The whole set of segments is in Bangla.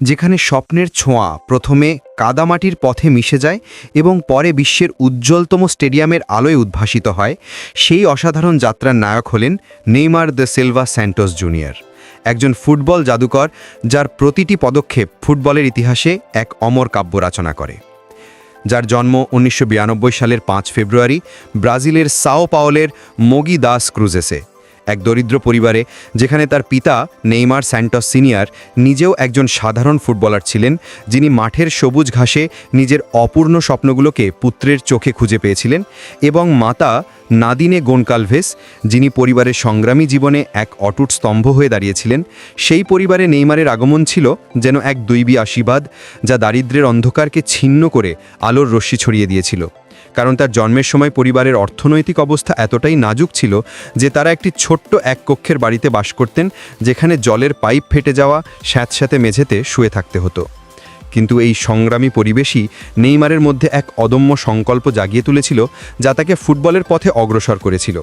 যেখানে স্বপ্নের ছোঁয়া প্রথমে কাদামাটির পথে মিশে যায় এবং পরে বিশ্বের উজ্জ্বলতম স্টেডিয়ামের আলোয় উদ্ভাসিত হয়, সেই অসাধারণ যাত্রার নায়ক হলেন Neymar da Silva Santos junior, একজন ফুটবল জাদুকর যার প্রতিটি পদক্ষেপ ফুটবলের ইতিহাসে এক অমর কাব্য রচনা করে। যার জন্ম 1992 সালের 5 ফেব্রুয়ারি ব্রাজিলের সাও পাওলের মোগি দাস ক্রুজেসে, এক দরিদ্র পরিবারে, যেখানে তার পিতা নেইমার স্যান্টোস সিনিয়র নিজেও একজন সাধারণ ফুটবলার ছিলেন, যিনি মাঠের সবুজ ঘাসে নিজের অপূর্ণ স্বপ্নগুলোকে পুত্রের চোখে খুঁজে পেয়েছিলেন, এবং মাতা নাদিনে গোনকালভেস, যিনি পরিবারের সংগ্রামী জীবনে এক অটুট স্তম্ভ হয়ে দাঁড়িয়েছিলেন। সেই পরিবারে নেইমারের আগমন ছিল যেন এক দৈবী আশীর্বাদ, যা দারিদ্র্যের অন্ধকারকে ছিন্ন করে আলোর রশ্মি ছড়িয়ে দিয়েছিল। কারণ তার জন্মের সময় পরিবারের অর্থনৈতিক অবস্থা এতটাই নাজুক ছিল যে তারা একটি ছোট্ট এক কক্ষের বাড়িতে বাস করতেন, যেখানে জলের পাইপ ফেটে যাওয়া স্যাঁতস্যাঁতে মেঝেতে শুয়ে থাকতে হতো। কিন্তু এই সংগ্রামী পরিবেশই নেইমারের মধ্যে এক অদম্য সংকল্প জাগিয়ে তুলেছিল, যা তাকে ফুটবলের পথে অগ্রসর করেছিল।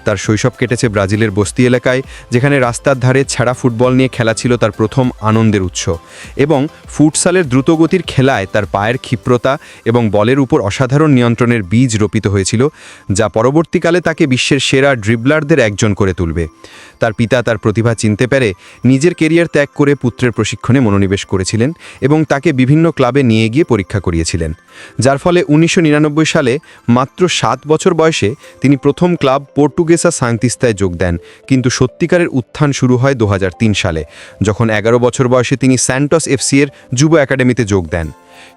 তার শৈশব কেটেছে ব্রাজিলের বস্তি এলাকায়, যেখানে রাস্তার ধারে ছেঁড়া ফুটবল নিয়ে খেলা ছিল তার প্রথম আনন্দের উৎস, এবং ফুটসালের দ্রুতগতির খেলায় তার পায়ের ক্ষিপ্রতা এবং বলের উপর অসাধারণ নিয়ন্ত্রণের বীজ রোপিত হয়েছিল, যা পরবর্তীকালে তাকে বিশ্বের সেরা ড্রিবলারদের একজন করে তুলবে। তার পিতা তার প্রতিভা চিনতে পেরে নিজের কেরিয়ার ত্যাগ করে পুত্রের প্রশিক্ষণে মনোনিবেশ করেছিলেন এবং তাকে বিভিন্ন ক্লাবে নিয়ে গিয়ে পরীক্ষা করিয়েছিলেন, যার ফলে 1999 সালে মাত্র 7 বছর বয়সে তিনি প্রথম ক্লাব পর্তুগেসা সান্তিস্তায় যোগ দেন। কিন্তু সত্যিকারের উত্থান শুরু হয় 2003 সালে, যখন 11 বছর বয়সে তিনি স্যান্টোস এফসি এর যুব একাডেমিতে যোগ দেন।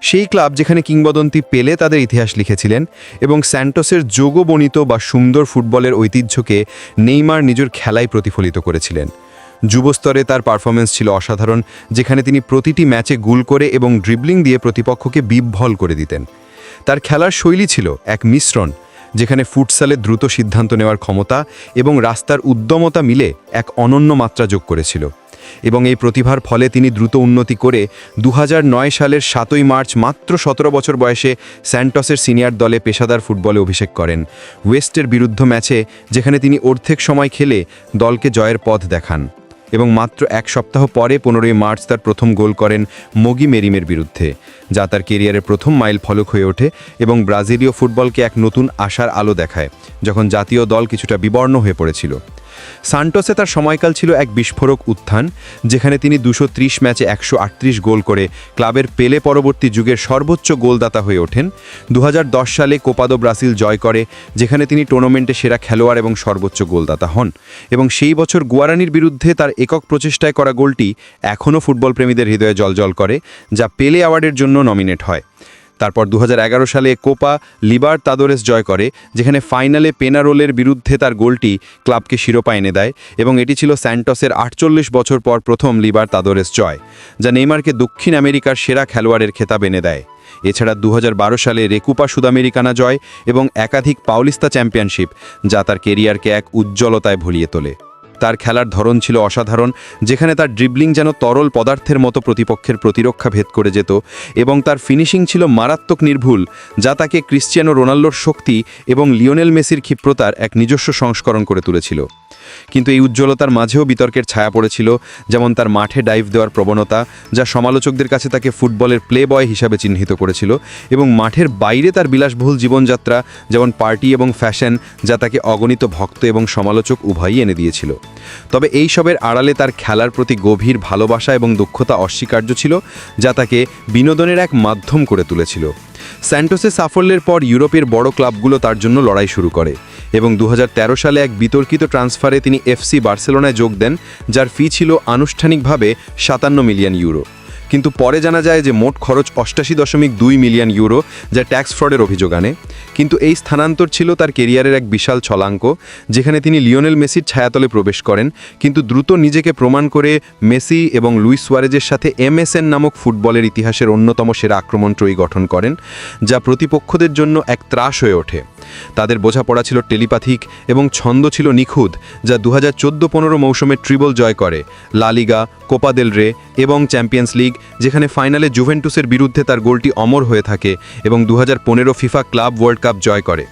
সেই ক্লাব যেখানে কিংবদন্তি পেলে তাদের ইতিহাস লিখেছিলেন, এবং স্যান্টোসের যোগবর্ণিত বা সুন্দর ফুটবলের ঐতিহ্যকে নেইমার নিজের খেলায় প্রতিফলিত করেছিলেন। যুবস্তরে তার পারফরমেন্স ছিল অসাধারণ, যেখানে তিনি প্রতিটি ম্যাচে গোল করে এবং ড্রিবলিং দিয়ে প্রতিপক্ষকে বিভ্বল করে দিতেন। তার খেলার শৈলী ছিল এক মিশ্রণ, যেখানে ফুটসালে দ্রুত সিদ্ধান্ত নেওয়ার ক্ষমতা এবং রাস্তার উদ্যমতা মিলে এক অনন্য মাত্রা যোগ করেছিল। এবং এই প্রতিভার ফলে তিনি দ্রুত উন্নতি করে 2009 সালের 7 মার্চ মাত্র 17 বছর বয়সে স্যান্টোসের সিনিয়র দলে পেশাদার ফুটবলে অভিষেক করেন, ওয়েস্টের বিরুদ্ধে ম্যাচে, যেখানে তিনি অর্ধেক সময় খেলে দলকে জয়ের পথ দেখান। এবং মাত্র এক সপ্তাহ পরে 15 মার্চ তার প্রথম গোল করেন মোগি মেরিমের বিরুদ্ধে, যা তার কেরিয়ারের প্রথম মাইল ফলক হয়ে ওঠে এবং ব্রাজিলীয় ফুটবলকে এক নতুন আশার আলো দেখায়, যখন জাতীয় দল কিছুটা বিবর্ণ হয়ে পড়েছিল। সান্টোসে তার সময়কাল ছিল এক বিস্ফোরক উত্থান, যেখানে তিনি 230 ম্যাচে 138 গোল করে ক্লাবের পেলে পরবর্তী যুগের সর্বোচ্চ গোলদাতা হয়ে ওঠেন। 2010 সালে কোপা দো ব্রাজিল জয় করে, যেখানে তিনি টুর্নামেন্টে সেরা খেলোয়াড় এবং সর্বোচ্চ গোলদাতা হন, এবং সেই বছর গুয়ারানির বিরুদ্ধে তার একক প্রচেষ্টায় করা গোলটি এখনও ফুটবল প্রেমীদের হৃদয়ে জ্বলজ্বল করে, যা পেলে অ্যাওয়ার্ডের জন্য নমিনেট হয়। তারপর 2011 সালে কোপা লিবারতাদোরেস জয় করে, যেখানে ফাইনালে পেনারোলের বিরুদ্ধে তার গোলটি ক্লাবকে শিরোপা এনে দেয়, এবং এটি ছিল স্যান্টোসের 48 বছর পর প্রথম লিবারতাদোরেস জয়, যা নেইমারকে দক্ষিণ আমেরিকার সেরা খেলোয়াড়ের খেতাব এনে দেয়। এছাড়া 2012 সালে রেকুপা সুদামেরিকানা জয় এবং একাধিক পাউলিস্তা চ্যাম্পিয়নশিপ, যা তার কেরিয়ারকে এক উজ্জ্বলতায় ভরিয়ে তোলে। তার খেলার ধরন ছিল অসাধারণ, যেখানে তার ড্রিবলিং যেন তরল পদার্থের মতো প্রতিপক্ষের প্রতিরক্ষা ভেদ করে যেত, এবং তার ফিনিশিং ছিল মারাত্মক নির্ভুল, যা তাকে ক্রিশ্চিয়ানো রোনাল্ডোর শক্তি এবং লিওনেল মেসির ক্ষিপ্রতার এক নিজস্ব সংস্করণ করে তুলেছিল। কিন্তু এই উজ্জ্বলতার মাঝেও বিতর্কের ছায়া পড়েছিল, যেমন তার মাঠে ডাইভ দেওয়ার প্রবণতা, যা সমালোচকদের কাছে তাকে ফুটবলের প্লে বয় হিসাবে চিহ্নিত করেছিল, এবং মাঠের বাইরে তার বিলাসবহুল জীবনযাত্রা, যেমন পার্টি এবং ফ্যাশন, যা তাকে অগণিত ভক্ত এবং সমালোচক উভয়ই এনে দিয়েছিল। তবে এই সবের আড়ালে তার খেলার প্রতি গভীর ভালোবাসা এবং দক্ষতা অস্বীকার্য ছিল, যা তাকে বিনোদনের এক মাধ্যম করে তুলেছিল। স্যান্টোসের সাফল্যের পর ইউরোপের বড় ক্লাবগুলো তার জন্য লড়াই শুরু করে, এবং 2013 সালে এক বিতর্কিত ট্রান্সফারে তিনি এফসি বার্সেলোনায় যোগ দেন, যার ফি ছিল আনুষ্ঠানিকভাবে 57 মিলিয়ন ইউরো। কিন্তু পরে জানা যায় যে মোট খরচ 88.2 মিলিয়ন ইউরো, যা ট্যাক্স ফ্রডের অভিযোগ আনে। কিন্তু এই স্থানান্তর ছিল তার কেরিয়ারের এক বিশাল ছলাঙ্ক, যেখানে তিনি লিওনেল মেসির ছায়াতলে প্রবেশ করেন, কিন্তু দ্রুত নিজেকে প্রমাণ করে মেসি এবং লুইস সুয়ারেজের সাথে এমএসএন নামক ফুটবলের ইতিহাসের অন্যতম সেরা আক্রমণত্রয়ী গঠন করেন, যা প্রতিপক্ষদের জন্য এক ত্রাস হয়ে ওঠে। তাদের বোঝাপড়া ছিল টেলিপ্যাথিক এবং ছন্দ ছিল নিখুঁত, যা 2014-15 মৌসুমে ট্রিবল জয় করে, লা লিগা, কোপা দেল রে এবং চ্যাম্পিয়ন্স লিগ, যেখানে ফাইনালে জুভেন্টুসের বিরুদ্ধে তার গোলটি অমর হয়ে থাকে, এবং 2015 ফিফা ক্লাব ওয়ার্ল্ড কাপ জয় করে।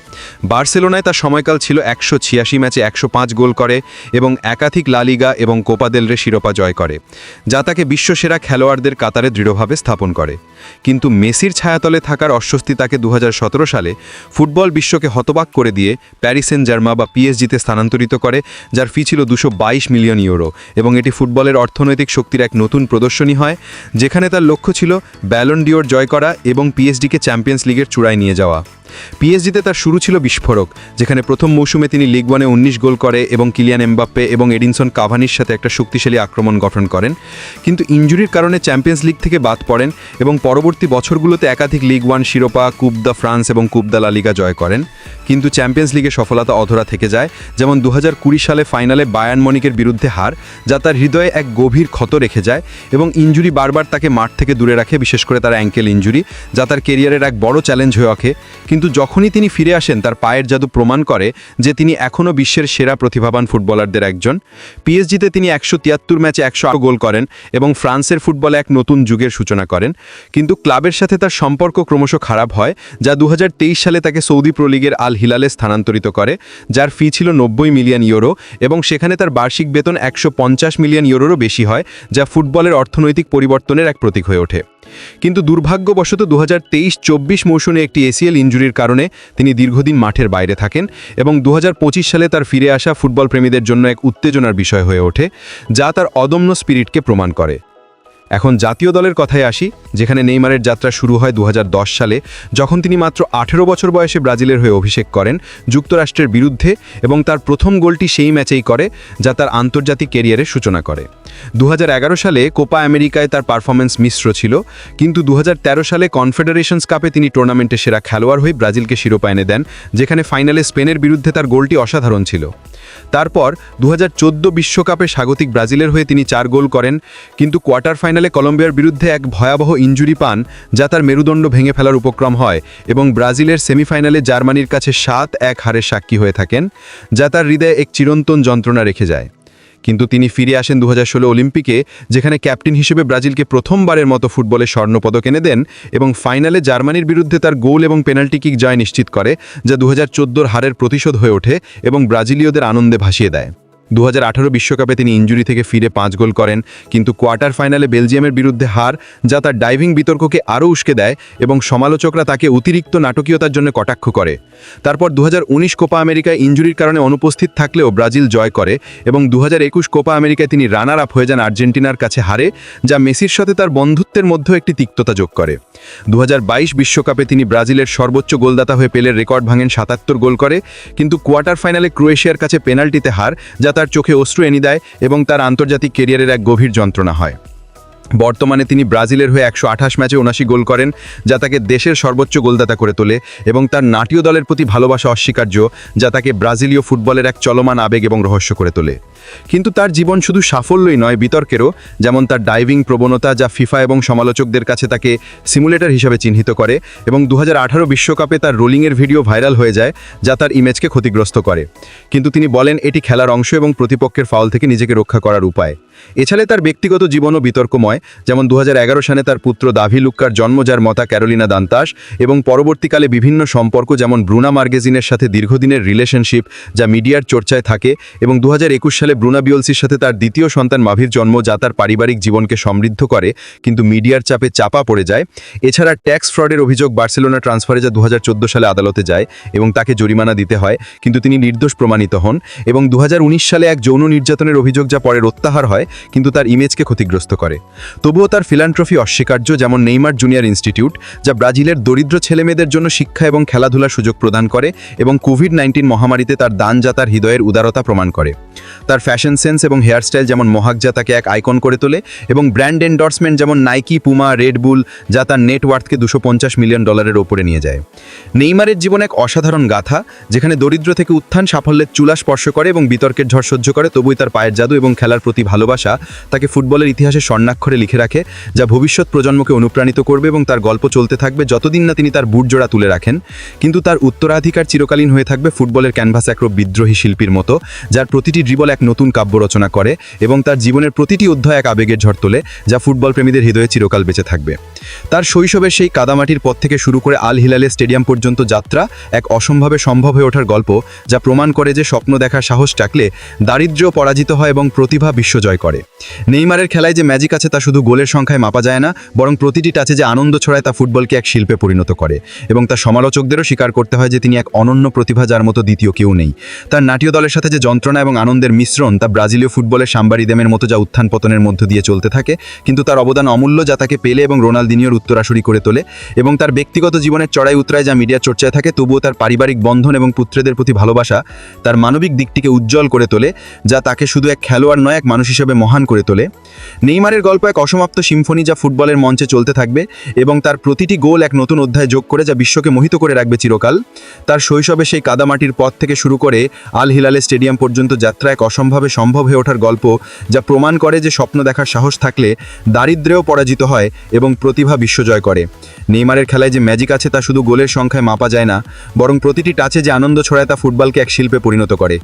বার্সেলোনায় তার সময়কাল ছিল 186 ম্যাচে 105 গোল করে এবং একাধিক লা লিগা এবং কোপা দেল রে শিরোপা জয় করে, যা তাকে বিশ্বসেরা খেলোয়াড়দের কাতারে দৃঢ়ভাবে স্থাপন করে। কিন্তু মেসির ছায়াতলে থাকার অস্বস্তি তাকে 2017 সালে ফুটবল বিশ্বকে হতবাক করে দিয়ে প্যারিস সেন্ট জার্মা বা পিএসজিতে স্থানান্তরিত করে, যার ফি ছিল 222 মিলিয়ন ইউরো, এবং এটি ফুটবলের অর্থনৈতিক শক্তির এক নতুন প্রদর্শনী হয়, যেখানে তার লক্ষ্য ছিল ব্যালন ডিওর জয় করা এবং পিএসজিকে চ্যাম্পিয়ন্স লিগের চূড়ায় নিয়ে যাওয়া। পিএসজিতে তার শুরু ছিল বিস্ফোরক, যেখানে প্রথম মৌসুমে তিনি লিগ 1-এ 19 গোল করে এবং কিলিয়ান এমবাপ্পে এবং এডিনসন কাভানির সাথে একটা শক্তিশালী আক্রমণ গঠন করেন। কিন্তু ইনজুরির কারণে চ্যাম্পিয়ন্স লিগ থেকে বাদ পড়েন এবং পরবর্তী বছরগুলোতে একাধিক লিগ 1 শিরোপা, কুপ দ্য ফ্রান্স এবং কুপ দ্য লা লিগা জয় করেন। কিন্তু চ্যাম্পিয়ন্স লিগে সফলতা অধরা থেকে যায়, যেমন 2020 সালে ফাইনালে বায়ার্ন মনিকের বিরুদ্ধে হার, যা তার হৃদয়ে এক গভীর ক্ষত রেখে যায়, এবং ইনজুরি বারবার তাকে মাঠ থেকে দূরে রাখে, বিশেষ করে তার অ্যাঙ্কেল ইনজুরি, যা তার কেরিয়ারের এক বড় চ্যালেঞ্জ হয়ে ওঠে। কিন্তু যখনই তিনি ফিরে আসেন, তার পায়ের জাদু প্রমাণ করে যে তিনি এখনও বিশ্বের সেরা প্রতিভাবান ফুটবলারদের একজন। পিএসজিতে তিনি 173 ম্যাচে 108 গোল করেন এবং ফ্রান্সের ফুটবলে এক নতুন যুগের সূচনা করেন। কিন্তু ক্লাবের সাথে তার সম্পর্ক ক্রমশ খারাপ হয়, যা 2023 সালে তাকে সৌদি প্রো লিগের আল হিলালে স্থানান্তরিত করে, যার ফি ছিল 90 মিলিয়ন ইউরো, এবং সেখানে তার বার্ষিক বেতন 150 মিলিয়ন ইউরোরও বেশি হয়, যা ফুটবলের অর্থনৈতিক পরিবর্তনের এক প্রতীক হয়ে ওঠে। কিন্তু দুর্ভাগ্যবশত 2023-24 মৌসুমে একটি এসিএল ইনজুরির কারণে তিনি দীর্ঘদিন মাঠের বাইরে থাকেন, এবং 2025 সালে তার ফিরে আসা ফুটবল প্রেমীদের জন্য এক উত্তেজনার বিষয় হয়ে ওঠে, যা তার অদম্য স্পিরিটকে প্রমাণ করে। এখন জাতীয় দলের কথায় আসি, যেখানে নেইমারের যাত্রা শুরু হয় 2010 সালে, যখন তিনি মাত্র 18 বছর বয়সে ব্রাজিলের হয়ে অভিষেক করেন যুক্তরাষ্ট্রের বিরুদ্ধে, এবং তার প্রথম গোলটি সেই ম্যাচেই করে, যা তার আন্তর্জাতিক ক্যারিয়ারের সূচনা করে। 2011 সালে কোপা আমেরিকায় তার পারফরম্যান্স মিশ্র ছিল, কিন্তু 2013 সালে কনফেডারেশনস কাপে তিনি টুর্নামেন্টে সেরা খেলোয়াড় হয়ে ব্রাজিলকে শিরোপা এনে দেন, যেখানে ফাইনালে স্পেনের বিরুদ্ধে তার গোলটি অসাধারণ ছিল। তারপর 2014 বিশ্বকাপে স্বাগতিক ব্রাজিলের হয়ে তিনি 4 গোল করেন, কিন্তু কোয়ার্টার ফাইনালে কলম্বিয়ার বিরুদ্ধে এক ভয়াবহ ইনজুরি পান, যা তার মেরুদণ্ড ভেঙে ফেলার উপক্রম হয়, এবং ব্রাজিলের সেমিফাইনালে জার্মানির কাছে 7-1 হারের সাক্ষী হয়ে থাকেন, যা তার হৃদয়ে এক চিরন্তন যন্ত্রণা রেখে যায়। কিন্তু তিনি ফিরে আসেন 2016 অলিম্পিকে, যেখানে ক্যাপ্টেন হিসেবে ব্রাজিলকে প্রথমবারের মতো ফুটবলে স্বর্ণপদক এনে দেন, এবং ফাইনালে জার্মানির বিরুদ্ধে তার গোল এবং পেনাল্টি কিক জয় নিশ্চিত করে, যা 2014 হারের প্রতিশোধ হয়ে ওঠে এবং ব্রাজিলীয়দের আনন্দে ভাসিয়ে দেয়। 2018 বিশ্বকাপে তিনি ইনজুরি থেকে ফিরে 5 গোল করেন, কিন্তু কোয়ার্টার ফাইনালে বেলজিয়ামের বিরুদ্ধে হার, যা তার ডাইভিং বিতর্ককে আরও উস্কে দেয়, এবং সমালোচকরা তাকে অতিরিক্ত নাটকীয়তার জন্য কটাক্ষ করে। তারপর 2019 কোপা আমেরিকায় ইনজুরির কারণে অনুপস্থিত থাকলেও ব্রাজিল জয় করে, এবং 2021 কোপা আমেরিকায় তিনি রানার আপ হয়ে যান আর্জেন্টিনার কাছে হারে, যা মেসির সাথে তার বন্ধুত্বের মধ্যেও একটি তিক্ততা যোগ করে। 2022 বিশ্বকাপে তিনি ব্রাজিলের সর্বোচ্চ গোলদাতা হয়ে পেলের রেকর্ড ভাঙেন, 77 গোল করে, কিন্তু কোয়ার্টার ফাইনালে ক্রোয়েশিয়ার কাছে পেনাল্টিতে হার, যা তার চোখে অশ্রু এনে দেয় এবং তার আন্তর্জাতিক ক্যারিয়ারের এক গভীর যন্ত্রণা হয়। বর্তমানে তিনি ব্রাজিলের হয়ে 128 ম্যাচে 79 গোল করেন, যা তাকে দেশের সর্বোচ্চ গোলদাতা করে তোলে, এবং তার নাটীয় দলের প্রতি ভালোবাসা অস্বীকার্য, যা তাকে ব্রাজিলীয় ফুটবলের এক চলমান আবেগ এবং রহস্য করে তোলে। কিন্তু তার জীবন শুধু সাফল্যই নয়, বিতর্কেরও, যেমন তার ডাইভিং প্রবণতা, যা ফিফা এবং সমালোচকদের কাছে তাকে সিমুলেটর হিসাবে চিহ্নিত করে, এবং 2018 বিশ্বকাপে তার রোলিংয়ের ভিডিও ভাইরাল হয়ে যায়, যা তার ইমেজকে ক্ষতিগ্রস্ত করে। কিন্তু তিনি বলেন এটি খেলার অংশ এবং প্রতিপক্ষের ফাউল থেকে নিজেকে রক্ষা করার উপায়। এছাড়া তার ব্যক্তিগত জীবনও বিতর্কময়, যেমন 2011 সালে তার পুত্র দাভি লুক্কার জন্ম, যার মাতা ক্যারোলিনা দান্তাস, এবং পরবর্তীকালে বিভিন্ন সম্পর্ক, যেমন ব্রুনা মার্গেজিনের সাথে দীর্ঘদিনের রিলেশনশিপ, যা মিডিয়ার চর্চায় থাকে, এবং 2021 সালে ব্রুনা বিওলসির সাথে তার দ্বিতীয় সন্তান মাভির জন্ম, যা তার পারিবারিক জীবনকে সমৃদ্ধ করে কিন্তু মিডিয়ার চাপে চাপা পড়ে যায়। এছাড়া ট্যাক্স ফ্রডের অভিযোগ বার্সেলোনা ট্রান্সফারে, যা 2014 সালে আদালতে যায় এবং তাকে জরিমানা দিতে হয়, কিন্তু তিনি নির্দোষ প্রমাণিত হন, এবং 2019 সালে এক যৌন নির্যাতনের অভিযোগ, যা পরে প্রত্যাহার হয় কিন্তু তার ইমেজকে ক্ষতিগ্রস্ত করে। তবুও তার ফিলান্থ্রফি অস্বীকার্য, যেমন নেইমার জুনিয়র ইনস্টিটিউট, যা ব্রাজিলের দরিদ্র ছেলেমেয়েদের জন্য শিক্ষা এবং খেলাধুলার সুযোগ প্রদান করে, এবং কোভিড-19 মহামারীতে তার দান, যা তার হৃদয়ের উদারতা প্রমাণ করে। তার ফ্যাশন সেন্স এবং হেয়ারস্টাইল যেমন মোহাক, যা তাকে এক আইকন করে তোলে, এবং ব্র্যান্ড এন্ডোর্সমেন্ট যেমন নাইকি, পুমা, রেডবুল, যা তার নেটওয়ার্থকে $250 মিলিয়ন ওপরে নিয়ে যায়। নেইমারের জীবন এক অসাধারণ গাথা, যেখানে দরিদ্র থেকে উত্থান, সাফল্যের চূড়া স্পর্শ করে এবং বিতর্কের ঝড় সহ্য করে, তবুই তার পায়ের জাদু এবং খেলার প্রতি ভালোবাসা তাকে ফুটবলের ইতিহাসে স্বর্ণাক্ষরে লিখে রাখে, যা ভবিষ্যৎ প্রজন্মকে অনুপ্রাণিত করবে, এবং তার গল্প চলতে থাকবে যতদিন না তিনি তার বুট জোড়া তুলে রাখেন। কিন্তু তার উত্তরাধিকার চিরকালীন হয়ে থাকবে ফুটবলের ক্যানভাস এক বিদ্রোহী শিল্পীর মতো, যার প্রতিটি ড্রিবল এক নতুন কাব্য রচনা করে, এবং তার জীবনের প্রতিটি অধ্যায় এক আবেগের ঝড় তোলে, যা ফুটবল প্রেমীদের হৃদয়ে চিরকাল বেঁচে থাকবে। তার শৈশবের সেই কাদামাটির পথ থেকে শুরু করে আল হিলালের স্টেডিয়াম পর্যন্ত যাত্রা এক অসম্ভবে সম্ভব হয়ে ওঠার গল্প, যা প্রমাণ করে যে স্বপ্ন দেখার সাহস থাকলে দারিদ্র্য পরাজিত হয় এবং প্রতিভা বিশ্বজয় করে। নেইমারের খেলায় যে ম্যাজিক আছে তা শুধু গোলের সংখ্যায় মাপা যায় না, বরং প্রতিটি টাচে যে আনন্দ ছড়ায় তা ফুটবলকে এক শিল্পে পরিণত করে। এবং তার সমালোচকদেরও স্বীকার করতে হয় যে তিনি এক অনন্য প্রতিভা, যার মতো দ্বিতীয় কেউ নেই। তার নাটীয় দলের সাথে যে যন্ত্রণা এবং আনন্দের মিশ্রণ, তা ব্রাজিলীয় ফুটবলের সাম্বারিদেমের মতো যা উত্থান পতনের মধ্য দিয়ে চলতে থাকে, কিন্তু তার অবদান অমূল্য, যা তাকে পেলে এবং রোনালদিনিওর উত্তরাসুরি করে তোলে। এবং তার ব্যক্তিগত জীবনের চড়াই উতরায় যা মিডিয়া চর্চায় থাকে, তবুও তার পারিবারিক বন্ধন এবং পুত্রদের প্রতি ভালোবাসা তার মানবিক দিকটিকে উজ্জ্বল করে তোলে, যা তাকে শুধু এক খেলোয়াড় নয়, এক মানুষ হিসেবে মহান করে তোলে। নেইমারের গল্প এক অসমাপ্ত সিম্ফনি, যা ফুটবলের মঞ্চে চলতে থাকবে এবং তার প্রতিটি গোল এক নতুন অধ্যায় যোগ করে, যা বিশ্বকে মোহিত করে রাখবে চিরকাল। তার শৈশবে সেই কাদামাটির পথ থেকে শুরু করে আল হিলালের স্টেডিয়াম পর্যন্ত যাত্রা এক অসম্ভবে সম্ভব হয়ে ওঠার গল্প, যা প্রমাণ করে যে স্বপ্ন দেখার সাহস থাকলে দারিদ্র্যও পরাজিত হয় এবং প্রতিভা বিশ্বজয় করে। নেইমারের খেলায় যে ম্যাজিক আছে তা শুধু গোলের সংখ্যায় মাপা যায় না, বরং প্রতিটি টাচে যে আনন্দ ছড়ায় তা ফুটবলকে এক শিল্পে পরিণত করে।